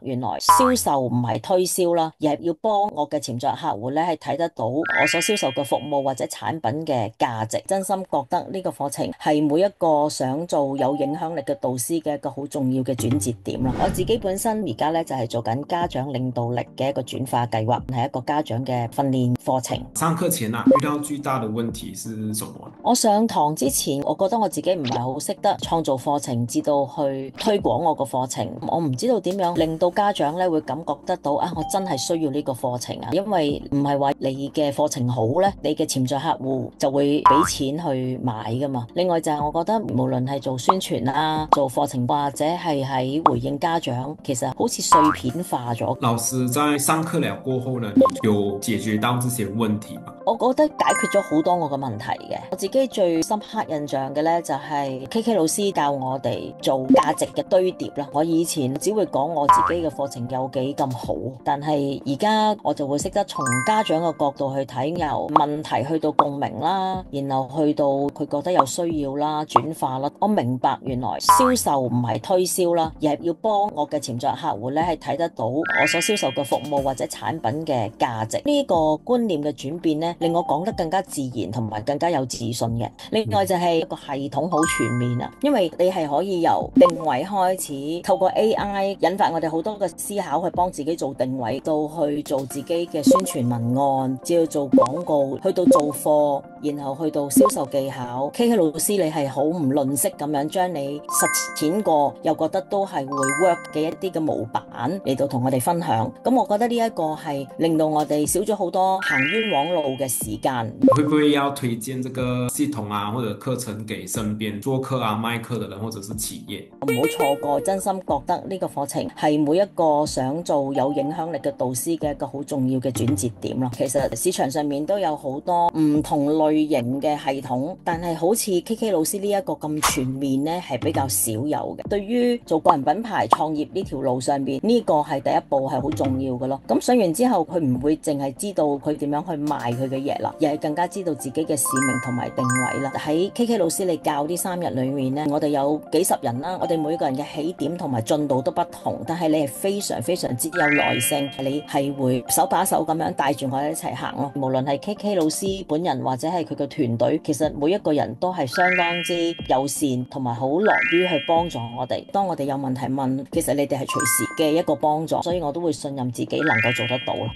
原來銷售唔係推銷啦，而係要幫我嘅潛在客戶咧係睇得到我所銷售嘅服務或者產品嘅價值。真心覺得呢個課程係每一個想做有影響力嘅導師嘅一個好重要嘅轉折點啦。我自己本身而家咧就係做緊家長領導力嘅一個轉化計劃，係一個家長嘅訓練課程。上課前遇到最大的問題是什麼？我上堂之前，我覺得我自己唔係好識得創造課程，至到去推廣我個課程。我唔知道點樣令到家長咧會感覺得到啊，我真係需要呢個課程啊，因為唔係話你嘅課程好咧，你嘅潛在客戶就會俾錢去買噶嘛。另外就係我覺得無論係做宣傳啊、做課程或者係喺回應家長，其實好似碎片化咗。老師在上課了過後呢，你有解決到這些問題嗎？我覺得解決咗好多我嘅問題嘅。我自己最深刻印象嘅呢，就係 KK 老師教我哋做價值嘅堆疊啦。我以前只會講我自己嘅課程有幾咁好，但係而家我就會識得從家長嘅角度去睇，由問題去到共鳴啦，然後去到佢覺得有需要啦，轉化啦。我明白原來銷售唔係推銷啦，而係要幫我嘅潛在客戶咧係睇得到我所銷售嘅服務或者產品嘅價值。呢個觀念嘅轉變呢，令我講得更加自然同埋更加有自信嘅。另外就係一個系統好全面啊，因為你係可以由定位開始，透過 AI 引發我哋好多嘅思考，去幫自己做定位，到去做自己嘅宣傳文案，至到做廣告，去到做貨，然後去到銷售技巧。KK 老師你係好唔吝嗇咁樣將你實踐過又覺得都係會 work 嘅一啲嘅模板嚟到同我哋分享。咁我覺得呢一個係令到我哋少咗好多行冤枉路嘅時間。會不會要推薦這個系統啊，或者課程給身邊做課啊、賣課的人，或者是企業？唔好錯過，真心覺得呢個課程係每一個想做有影響力嘅導師嘅一個好重要嘅轉折點咯。其實市場上面都有好多唔同類型嘅系統，但係好似 KK 老師呢一個咁全面呢，係比較少有嘅。對於做個人品牌創業呢條路上邊，呢個係第一步係好重要嘅咯。咁上完之後，佢唔會淨係知道佢點樣去賣佢嘅嘢啦，而係更加知道自己嘅使命同埋定位啦。喺 KK 老師你教呢3日裏面呢，我哋有幾十人啦，我哋每個人嘅起點同埋進度都不同，但係你係非常非常之有耐性，你係會手把手咁樣帶住我哋一齊行咯。無論係 KK 老師本人或者係佢嘅團隊，其實每一個人都係相當之友善同埋好樂於去幫助我哋。當我哋有問題問，其實你哋係隨時嘅一個幫助，所以我都會信任自己能夠做得到咯。